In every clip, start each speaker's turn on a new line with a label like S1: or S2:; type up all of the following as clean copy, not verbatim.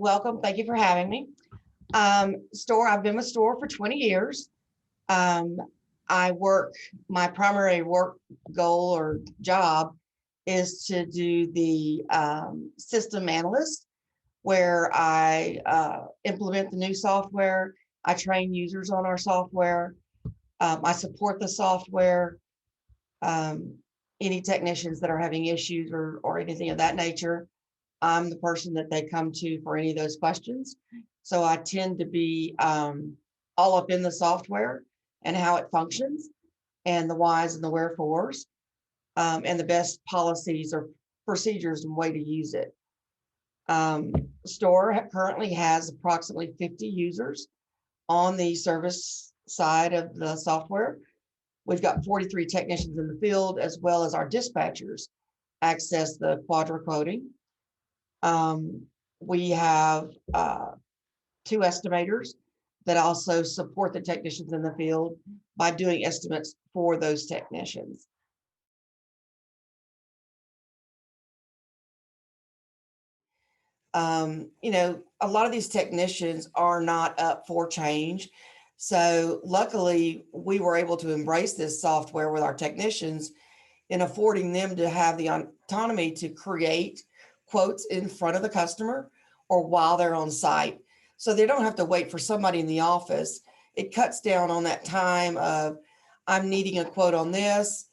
S1: welcome. Thank you for having me. I've been with Store for 20 years. Um, my primary work goal or job is to do the system analyst, where I implement the new software. I train users on our software. I support the software. Um, any technicians that are having issues or anything of that nature, I'm the person that they come to for any of those questions. So I tend to be all up in the software and how it functions and the whys and the wherefores, and the best policies or procedures and way to use it. Store currently has approximately 50 users on the service side of the software. We've got 43 technicians in the field, as well as our dispatchers access the Quadra quoting. We have 2 estimators that also support the technicians in the field by doing estimates for those technicians. A lot of these technicians are not up for change. So luckily, we were able to embrace this software with our technicians in affording them to have the autonomy to create quotes in front of the customer or while they're on site. So they don't have to wait for somebody in the office. It cuts down on that time of, I'm needing a quote on this.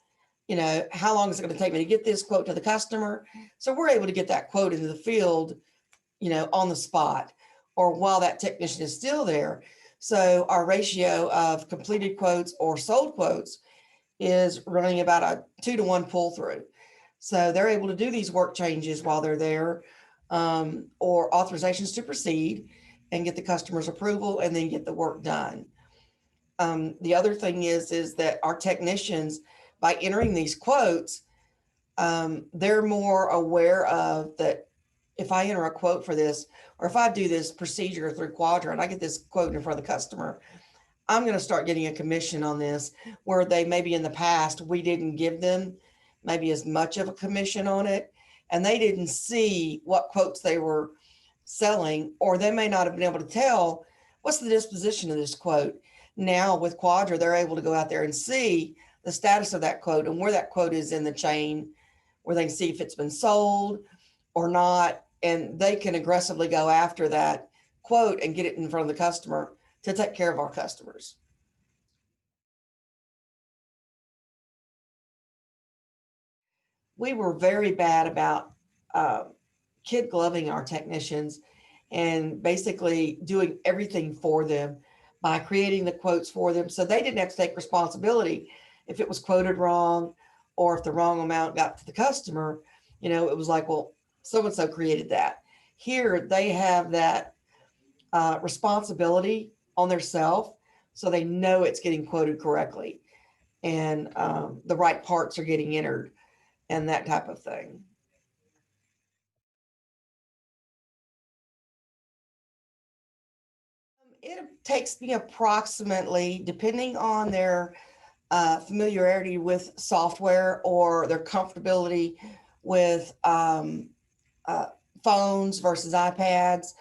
S1: How long is it going to take me to get this quote to the customer? So we're able to get that quote into the field, on the spot or while that technician is still there. So our ratio of completed quotes or sold quotes is running about a 2-to-1 pull through. So they're able to do these work changes while they're there, or authorizations to proceed and get the customer's approval and then get the work done. The other thing is that our technicians, by entering these quotes, they're more aware of that. If I enter a quote for this, or if I do this procedure through Quadra and I get this quote in front of the customer, I'm going to start getting a commission on this, where they maybe in the past, we didn't give them maybe as much of a commission on it, and they didn't see what quotes they were selling, or they may not have been able to tell what's the disposition of this quote. Now with Quadra, they're able to go out there and see the status of that quote and where that quote is in the chain, where they can see if it's been sold or not, and they can aggressively go after that quote and get it in front of the customer to take care of our customers. We were very bad about kid gloving our technicians and basically doing everything for them by creating the quotes for them. So they didn't have to take responsibility if it was quoted wrong or if the wrong amount got to the customer. It was like, well, so-and-so created that. Here, they have that responsibility on their self, so they know it's getting quoted correctly and the right parts are getting entered and that type of thing. It takes me approximately, depending on their familiarity with software or their comfortability with phones versus iPads,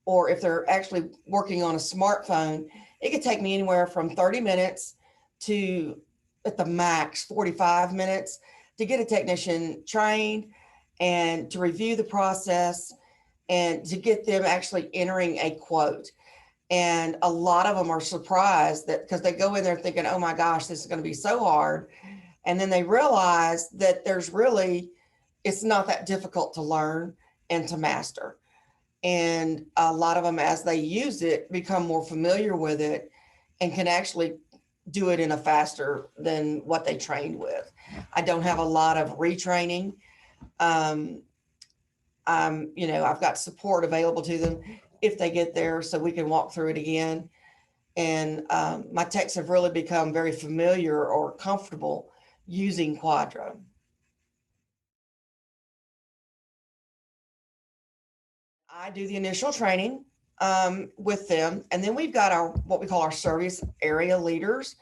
S1: or if they're actually working on a smartphone, it could take me anywhere from 30 minutes to, at the max, 45 minutes to get a technician trained and to review the process and to get them actually entering a quote. And a lot of them are surprised that, because they go in there thinking, oh my gosh, this is going to be so hard. And then they realize that it's not that difficult to learn and to master. And a lot of them, as they use it, become more familiar with it and can actually do it in a faster than what they trained with. I don't have a lot of retraining. I've got support available to them if they get there, so we can walk through it again. And my techs have really become very familiar or comfortable using Quadra. I do the initial training with them, and then we've got what we call our service area leaders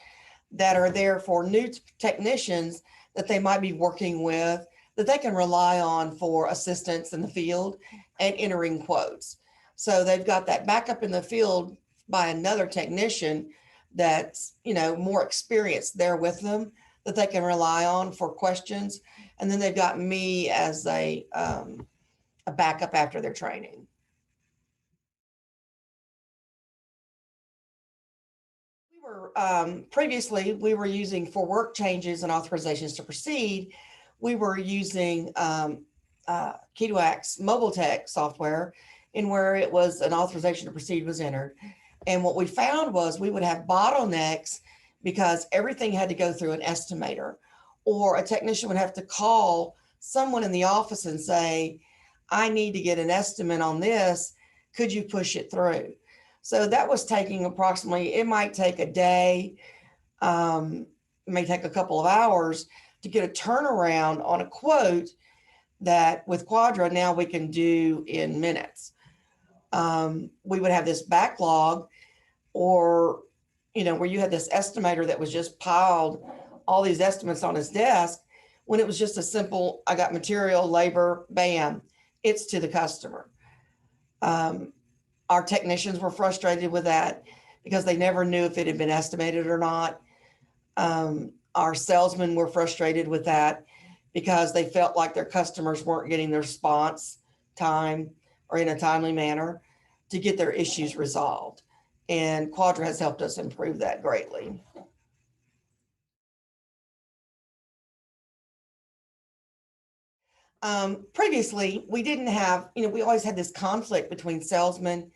S1: that are there for new technicians that they might be working with, that they can rely on for assistance in the field and entering quotes. So they've got that backup in the field by another technician that's, more experienced there with them that they can rely on for questions. And then they've got me as a backup after their training. Previously, we were using for work changes and authorizations to proceed, we were using Key2Act's mobile tech software, in where it was an authorization to proceed was entered. And what we found was we would have bottlenecks because everything had to go through an estimator, or a technician would have to call someone in the office and say, I need to get an estimate on this. Could you push it through? So that was taking approximately, it might take a day, it may take a couple of hours to get a turnaround on a quote that with Quadra now we can do in minutes. We would have this backlog, or, where you had this estimator that was just piled all these estimates on his desk, when it was just a simple, I got material, labor, bam, it's to the customer. Our technicians were frustrated with that because they never knew if it had been estimated or not. Our salesmen were frustrated with that because they felt like their customers weren't getting their response time or in a timely manner to get their issues resolved. And Quadra has helped us improve that greatly. Previously, we didn't have, we always had this conflict between salesmen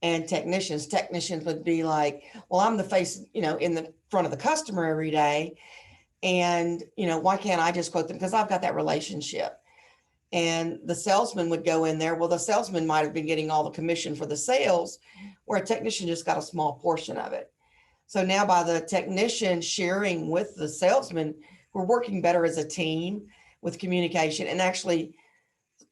S1: and technicians. Technicians would be like, well, I'm the face, in the front of the customer every day. And, why can't I just quote them? Because I've got that relationship. And the salesman would go in there. Well, the salesman might have been getting all the commission for the sales, where a technician just got a small portion of it. So now by the technician sharing with the salesman, we're working better as a team with communication and actually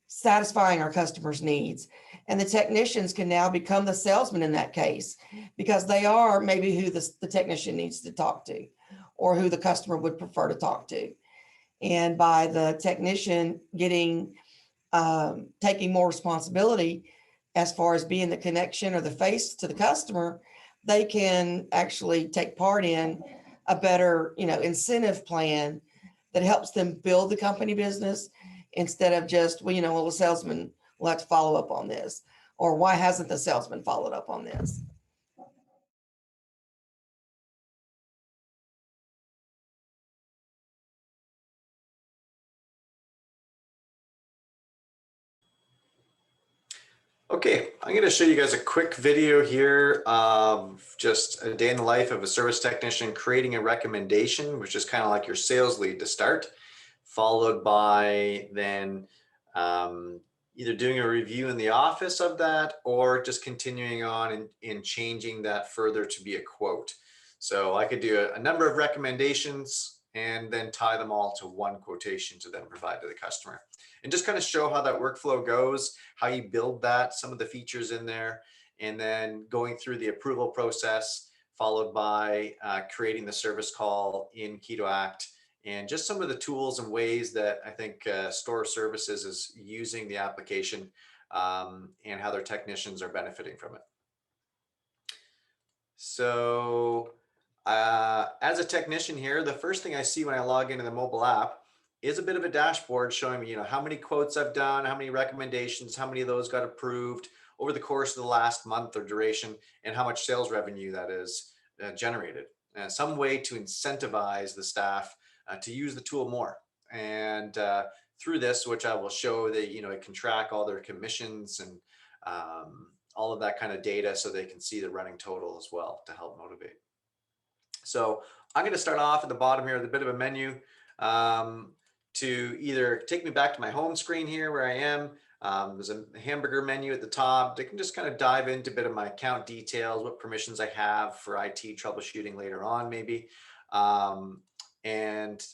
S1: satisfying our customers' needs. And the technicians can now become the salesman in that case, because they are maybe who the technician needs to talk to, or who the customer would prefer to talk to. And by the technician getting, taking more responsibility as far as being the connection or the face to the customer, they can actually take part in a better, incentive plan that helps them build the company business, instead of just, well, the salesman will have to follow up on this, or why hasn't the salesman followed up on this?
S2: Okay, I'm going to show you guys a quick video here of just a day in the life of a service technician creating a recommendation, which is kind of like your sales lead to start, followed by then either doing a review in the office of that, or just continuing on in changing that further to be a quote. So I could do a number of recommendations and then tie them all to one quotation to then provide to the customer, and just kind of show how that workflow goes, how you build that, some of the features in there, and then going through the approval process, followed by creating the service call in Key2Act, and just some of the tools and ways that I think Store Services is using the application, and how their technicians are benefiting from it. So as a technician here, the first thing I see when I log into the mobile app is a bit of a dashboard showing me, how many quotes I've done, how many recommendations, how many of those got approved over the course of the last month or duration, and how much sales revenue that is generated. Some way to incentivize the staff to use the tool more. And through this, which I will show that, it can track all their commissions and all of that kind of data, so they can see the running total as well to help motivate. So I'm going to start off at the bottom here with a bit of a menu to either take me back to my home screen here where I am. There's a hamburger menu at the top. I can just kind of dive into a bit of my account details, what permissions I have for IT troubleshooting later on maybe. And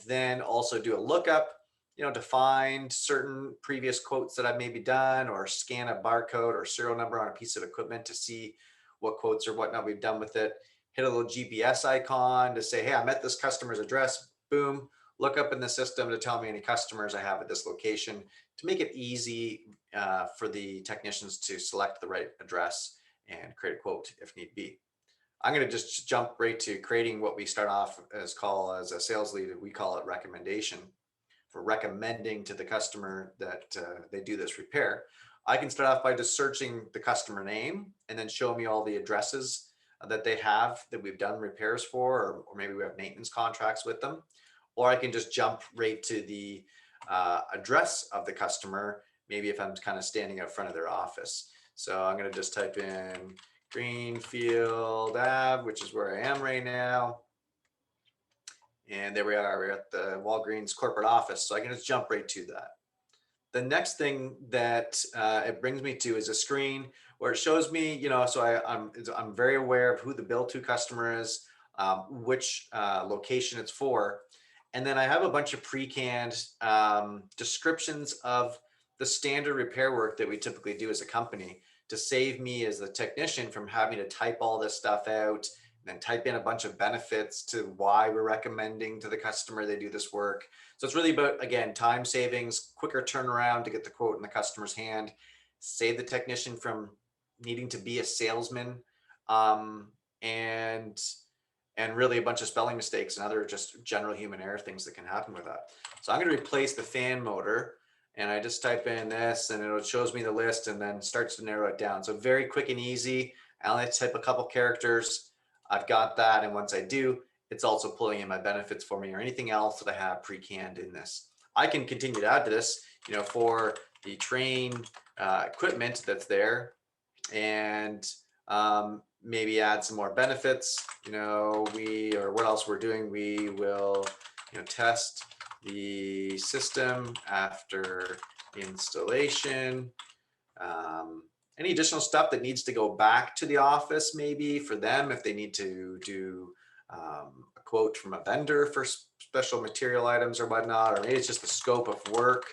S2: then also do a lookup, to find certain previous quotes that I've maybe done, or scan a barcode or serial number on a piece of equipment to see what quotes or whatnot we've done with it. Hit a little GPS icon to say, hey, I'm at this customer's address, boom, look up in the system to tell me any customers I have at this location to make it easy for the technicians to select the right address and create a quote if need be. I'm going to just jump right to creating what we start off as a sales lead. We call it recommendation, for recommending to the customer that they do this repair. I can start off by just searching the customer name and then show me all the addresses that they have that we've done repairs for, or maybe we have maintenance contracts with them. Or I can just jump right to the address of the customer, maybe if I'm kind of standing out front of their office. So I'm going to just type in Greenfield Ave, which is where I am right now. And there we are, we're at the Walgreens corporate office. So I can just jump right to that. The next thing that it brings me to is a screen where it shows me, so I'm very aware of who the bill to customer is, which location it's for. And then I have a bunch of pre-canned descriptions of the standard repair work that we typically do as a company to save me as the technician from having to type all this stuff out and then type in a bunch of benefits to why we're recommending to the customer they do this work. So it's really about, again, time savings, quicker turnaround to get the quote in the customer's hand, save the technician from needing to be a salesman, and really a bunch of spelling mistakes and other just general human error things that can happen with that. So I'm going to replace the fan motor, and I just type in this and it shows me the list and then starts to narrow it down. So very quick and easy. I only type a couple characters. I've got that. And once I do, it's also pulling in my benefits for me or anything else that I have pre-canned in this. I can continue to add to this, for the train equipment that's there, and maybe add some more benefits. What else we're doing? We will, test the system after installation. Any additional stuff that needs to go back to the office, maybe for them, if they need to do a quote from a vendor for special material items or whatnot, or maybe it's just the scope of work.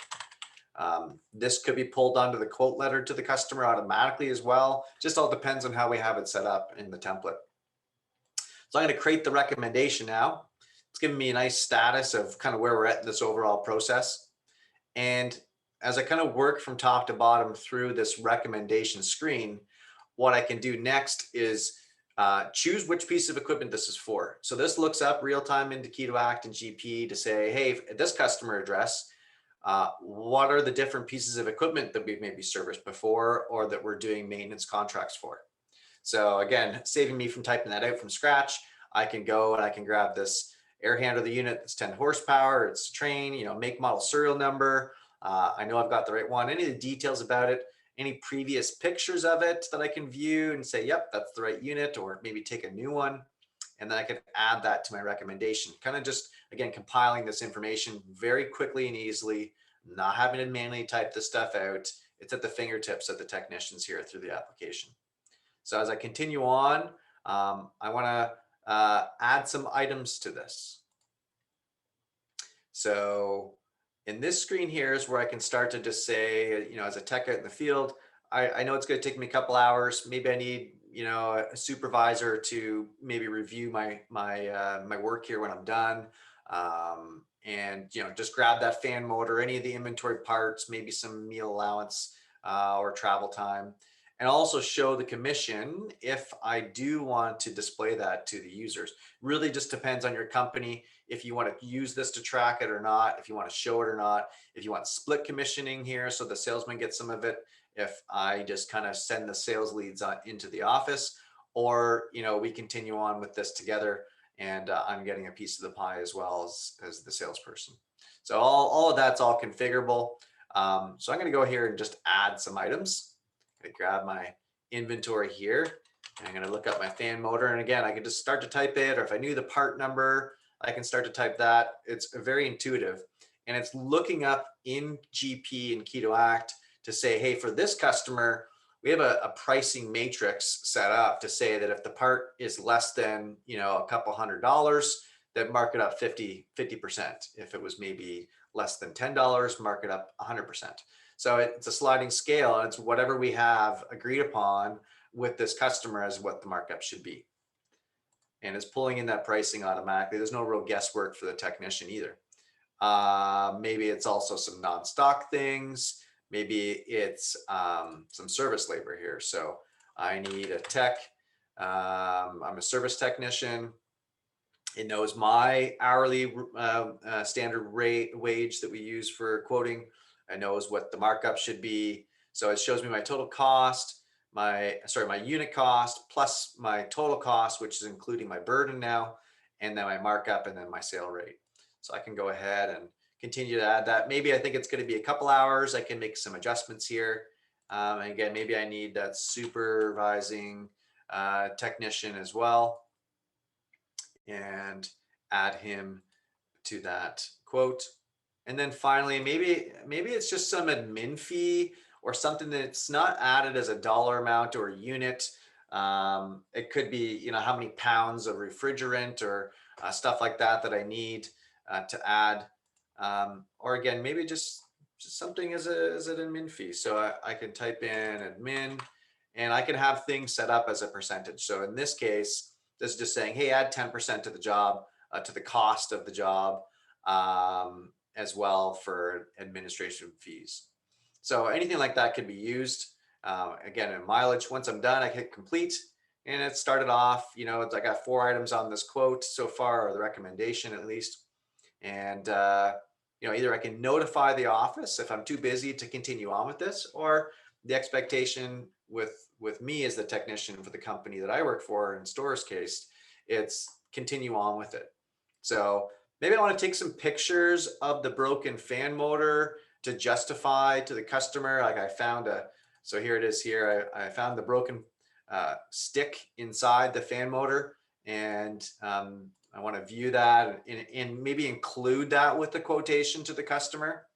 S2: This could be pulled onto the quote letter to the customer automatically as well. Just all depends on how we have it set up in the template. So I'm going to create the recommendation now. It's giving me a nice status of kind of where we're at in this overall process. And as I kind of work from top to bottom through this recommendation screen, what I can do next is choose which piece of equipment this is for. So this looks up real time into Key2Act and GP to say, hey, at this customer address, what are the different pieces of equipment that we've maybe serviced before or that we're doing maintenance contracts for? So again, saving me from typing that out from scratch, I can go and I can grab this air handler unit that's 10 horsepower, it's a train, make, model, serial number. I know I've got the right one. Any of the details about it, any previous pictures of it that I can view and say, yep, that's the right unit, or maybe take a new one. And then I could add that to my recommendation. Kind of just, again, compiling this information very quickly and easily, not having to manually type this stuff out. It's at the fingertips of the technicians here through the application. So as I continue on, I want to add some items to this. So in this screen here is where I can start to just say, as a tech out in the field, I know it's going to take me a couple hours. Maybe I need, a supervisor to maybe review my work here when I'm done. And, just grab that fan motor, any of the inventory parts, maybe some meal allowance or travel time, and also show the commission if I do want to display that to the users. Really just depends on your company if you want to use this to track it or not, if you want to show it or not, if you want split commissioning here so the salesman gets some of it, if I just kind of send the sales leads into the office, or we continue on with this together and I'm getting a piece of the pie as well as the salesperson. So all of that's all configurable. So I'm going to go here and just add some items. I'm going to grab my inventory here. And I'm going to look up my fan motor. And again, I can just start to type it, or if I knew the part number, I can start to type that. It's very intuitive. And it's looking up in GP and Key2Act to say, hey, for this customer, we have a pricing matrix set up to say that if the part is less than, a couple $100, that mark it up 50%. If it was maybe less than $10, mark it up 100%. So it's a sliding scale, and it's whatever we have agreed upon with this customer as what the markup should be. And it's pulling in that pricing automatically. There's no real guesswork for the technician either. Maybe it's also some non-stock things. Maybe it's some service labor here. So I need a tech. I'm a service technician. It knows my hourly standard rate wage that we use for quoting. It knows what the markup should be. So it shows me my total cost, my unit cost plus my total cost, which is including my burden now, and then my markup and then my sale rate. So I can go ahead and continue to add that. Maybe I think it's going to be a couple hours. I can make some adjustments here. And again, maybe I need that supervising technician as well, and add him to that quote. And then finally, maybe it's just some admin fee or something that's not added as a dollar amount or a unit. It could be, how many pounds of refrigerant or stuff like that that I need to add. Or again, maybe just something as an admin fee. So I can type in admin, and I can have things set up as a percentage. So in this case, this is just saying, hey, add 10% to the job, to the cost of the job, as well for administration fees. So anything like that could be used. Again, in mileage, once I'm done, I hit complete, and it started off, I got 4 items on this quote so far, or the recommendation at least. And, either I can notify the office if I'm too busy to continue on with this, or the expectation with me as the technician for the company that I work for, in Store's case, it's continue on with it. So maybe I want to take some pictures of the broken fan motor to justify to the customer. Like so here it is here. I found the broken stick inside the fan motor, and I want to view that and maybe include that with the quotation to the customer,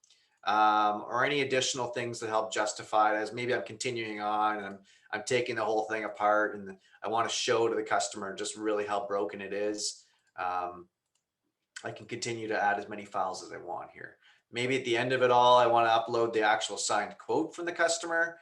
S2: or any additional things that help justify it, as maybe I'm continuing on and I'm taking the whole thing apart, and I want to show to the customer just really how broken it is. I can continue to add as many files as I want here. Maybe at the end of it all, I want to upload the actual signed quote from the customer.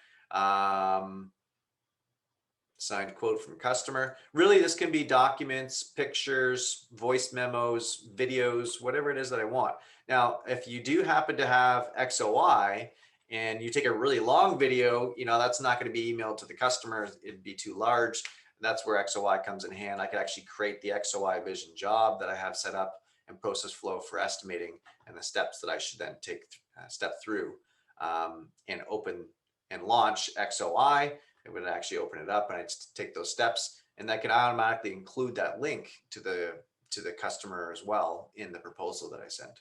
S2: Signed quote from customer. Really, this can be documents, pictures, voice memos, videos, whatever it is that I want. Now, if you do happen to have XOI and you take a really long video, that's not going to be emailed to the customer. It'd be too large. That's where XOI comes in hand. I could actually create the XOI vision job that I have set up and process flow for estimating, and the steps that I should then take step through, and open and launch XOI. It would actually open it up, and I'd take those steps, and that can automatically include that link to the customer as well in the proposal that I sent.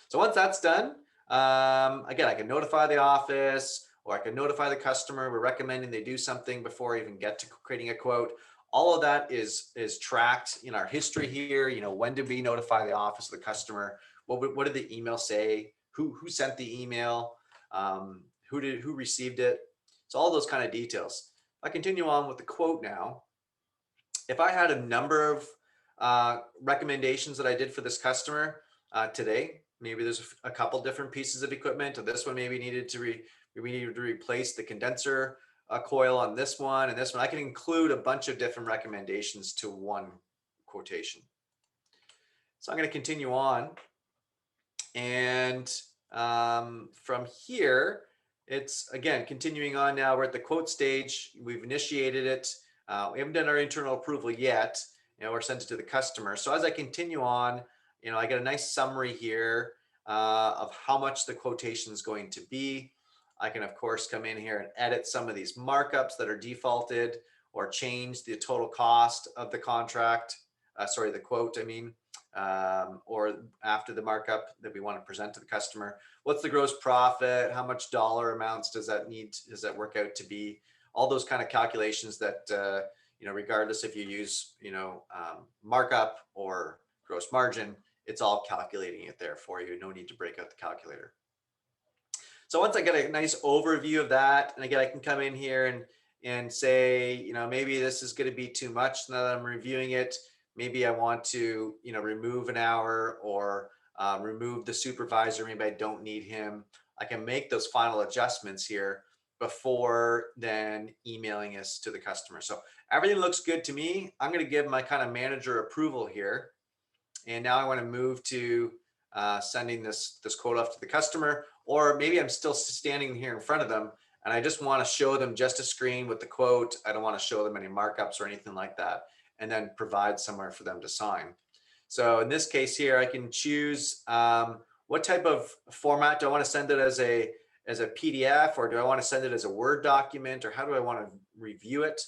S2: So once that's done, again, I can notify the office, or I can notify the customer. We're recommending they do something before I even get to creating a quote. All of that is tracked in our history here. When did we notify the office of the customer? What did the email say? Who sent the email? Who received it? So all those kind of details. I continue on with the quote now. If I had a number of recommendations that I did for this customer today, maybe there's a couple different pieces of equipment. This one maybe needed to replace the condenser coil on this one and this one. I can include a bunch of different recommendations to one quotation. So I'm going to continue on, and from here, it's again continuing on. Now we're at the quote stage. We've initiated it. We haven't done our internal approval yet. We're sent it to the customer. So as I continue on, I get a nice summary here of how much the quotation is going to be. I can of course come in here and edit some of these markups that are defaulted, or change the total cost of the contract. The quote, I mean. Or after the markup that we want to present to the customer. What's the gross profit? How much dollar amounts does that work out to be? All those kind of calculations that, regardless if you use, markup or gross margin, it's all calculating it there for you. No need to break out the calculator. So once I get a nice overview of that, and again, I can come in here and say, maybe this is going to be too much now that I'm reviewing it. Maybe I want to, remove an hour, or remove the supervisor. Maybe I don't need him. I can make those final adjustments here before then emailing us to the customer. So everything looks good to me. I'm going to give my kind of manager approval here. And now I want to move to sending this quote off to the customer, or maybe I'm still standing here in front of them and I just want to show them just a screen with the quote. I don't want to show them any markups or anything like that, and then provide somewhere for them to sign. So in this case here, I can choose what type of format. Do I want to send it as a PDF, or do I want to send it as a Word document, or how do I want to review it?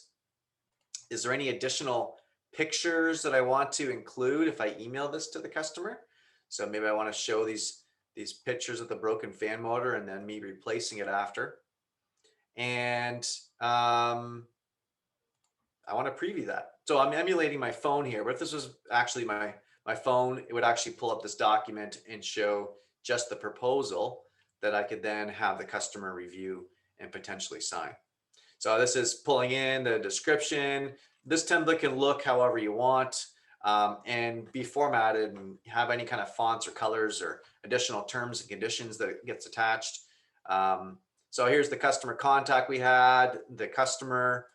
S2: Is there any additional pictures that I want to include if I email this to the customer? So maybe I want to show these pictures of the broken fan motor and then me replacing it after. And I want to preview that. So I'm emulating my phone here, but if this was actually my phone, it would actually pull up this document and show just the proposal that I could then have the customer review and potentially sign. So this is pulling in the description. This template can look however you want and be formatted and have any kind of fonts or colors or additional terms and conditions that it gets attached. So here's the customer contact we had, the customer,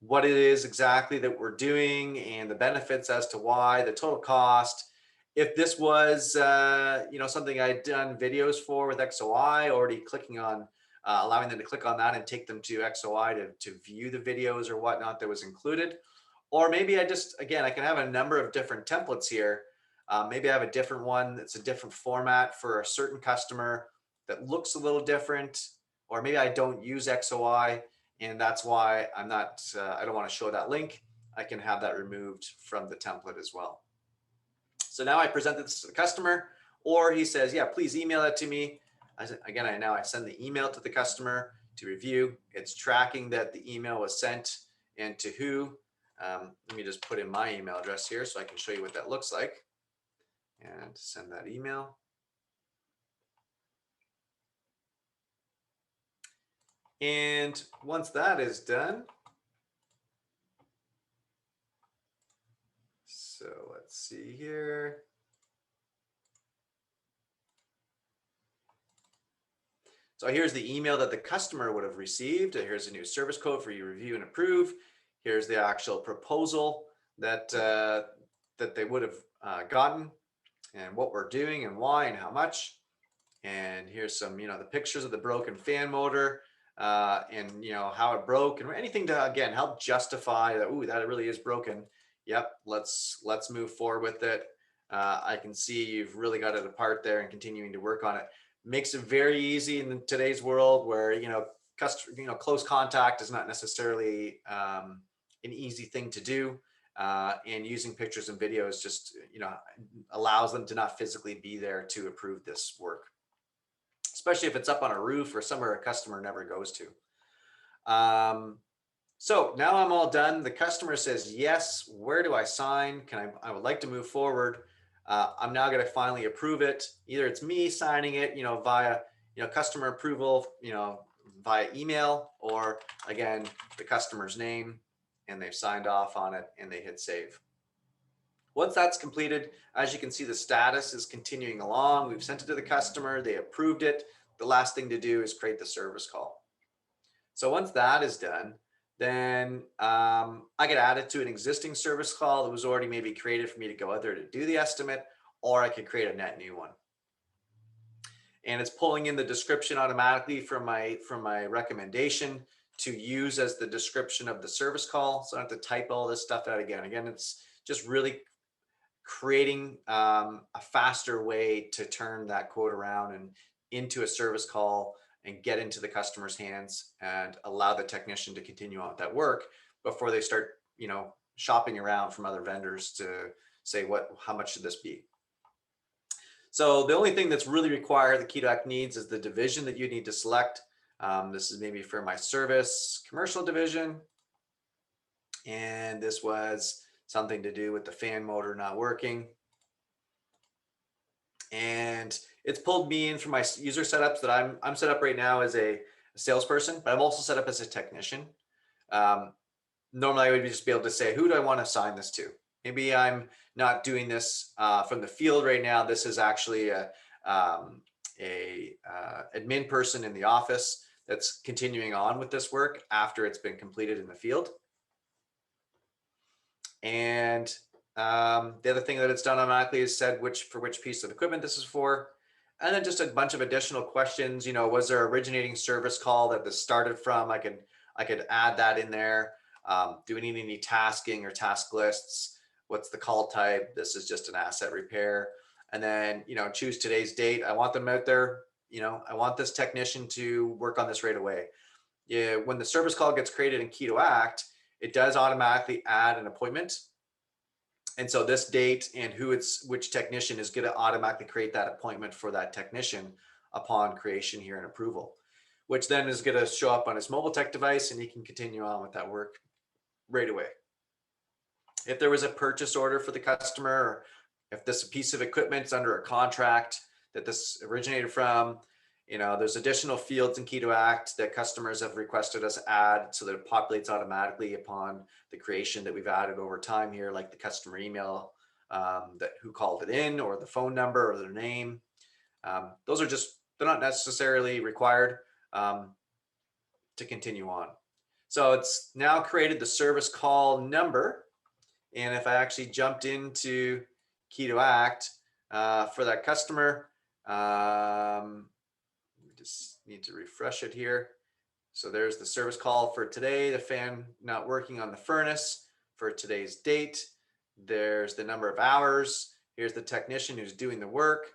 S2: what it is exactly that we're doing and the benefits as to why, the total cost. If this was something I'd done videos for with XOI, already clicking on allowing them to click on that and take them to XOI to view the videos or whatnot that was included. Or maybe I can have a number of different templates here. Maybe I have a different one that's a different format for a certain customer that looks a little different, or maybe I don't use XOI and that's why I don't want to show that link. I can have that removed from the template as well. So now I present this to the customer, or he says, yeah, please email it to me. I send the email to the customer to review. It's tracking that the email was sent and to who. Let me just put in my email address here so I can show you what that looks like and send that email. And once that is done, so let's see here. So here's the email that the customer would have received. Here's a new service code for you to review and approve. Here's the actual proposal that they would have gotten, and what we're doing and why and how much. And here's some, the pictures of the broken fan motor and how it broke and anything to again help justify that. Ooh, that it really is broken. Yep, let's move forward with it. I can see you've really got it apart there and continuing to work on it. Makes it very easy in today's world where close contact is not necessarily an easy thing to do, and using pictures and videos just allows them to not physically be there to approve this work, especially if it's up on a roof or somewhere a customer never goes to. So now I'm all done. The customer says yes. Where do I sign? I would like to move forward. I'm now going to finally approve it. Either it's me signing it, via, customer approval, via email, or again, the customer's name, and they've signed off on it and they hit save. Once that's completed, as you can see, the status is continuing along. We've sent it to the customer. They approved it. The last thing to do is create the service call. So once that is done, then I could add it to an existing service call that was already maybe created for me to go out there to do the estimate, or I could create a net new one. And it's pulling in the description automatically from my recommendation to use as the description of the service call. So I don't have to type all this stuff out again. Again, it's just really creating a faster way to turn that quote around and into a service call and get into the customer's hands and allow the technician to continue on with that work before they start, shopping around from other vendors to say, how much should this be? So the only thing that's really required the Key2Act needs is the division that you need to select. This is maybe for my service commercial division. And this was something to do with the fan motor not working. And it's pulled me in from my user setups that I'm set up right now as a salesperson, but I'm also set up as a technician. Normally I would just be able to say, who do I want to assign this to? Maybe I'm not doing this from the field right now. This is actually a admin person in the office that's continuing on with this work after it's been completed in the field. And The other thing that it's done automatically is said for which piece of equipment this is for. And then just a bunch of additional questions. Was there originating service call that this started from? I could add that in there. Do we need any tasking or task lists? What's the call type? This is just an asset repair. And then, choose today's date. I want them out there. I want this technician to work on this right away. Yeah, when the service call gets created in Key2Act, it does automatically add an appointment. And so this date and which technician is going to automatically create that appointment for that technician upon creation here and approval, which then is going to show up on his mobile tech device, and he can continue on with that work right away. If there was a purchase order for the customer, or if this piece of equipment is under a contract that this originated from, there's additional fields in Key2Act that customers have requested us add so that it populates automatically upon the creation that we've added over time here, like the customer email, that who called it in, or the phone number, or their name. Those are they're not necessarily required to continue on. So it's now created the service call number. And if I actually jumped into Key2Act for that customer, just need to refresh it here. So there's the service call for today, the fan not working on the furnace for today's date. There's the number of hours. Here's the technician who's doing the work,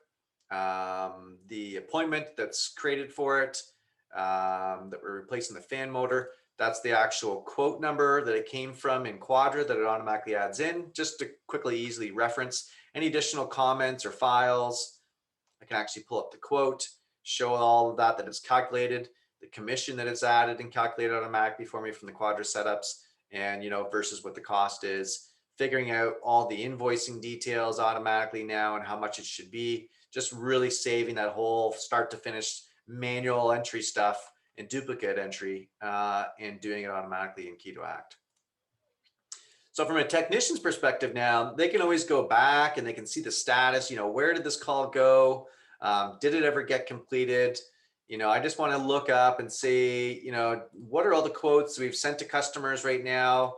S2: the appointment that's created for it, that we're replacing the fan motor. That's the actual quote number that it came from in Quadra that it automatically adds in, just to quickly, easily reference any additional comments or files. I can actually pull up the quote, show all of that it's calculated, the commission that it's added and calculated automatically for me from the Quadra setups, and versus what the cost is, figuring out all the invoicing details automatically now and how much it should be, just really saving that whole start to finish manual entry stuff and duplicate entry, and doing it automatically in Key2Act. So from a technician's perspective now, they can always go back and they can see the status, where did this call go? Did it ever get completed? I just want to look up and see, what are all the quotes we've sent to customers right now?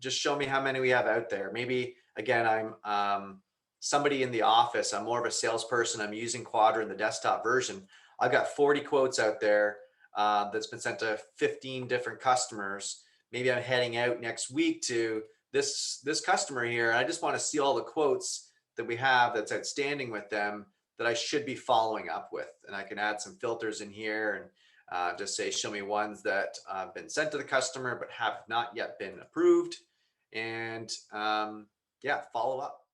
S2: Just show me how many we have out there. Maybe, again, I'm somebody in the office. I'm more of a salesperson. I'm using Quadra in the desktop version. I've got 40 quotes out there that's been sent to 15 different customers. Maybe I'm heading out next week to this customer here. I just want to see all the quotes that we have that's outstanding with them that I should be following up with. And I can add some filters in here and just say, show me ones that have been sent to the customer but have not yet been approved. And yeah, follow up.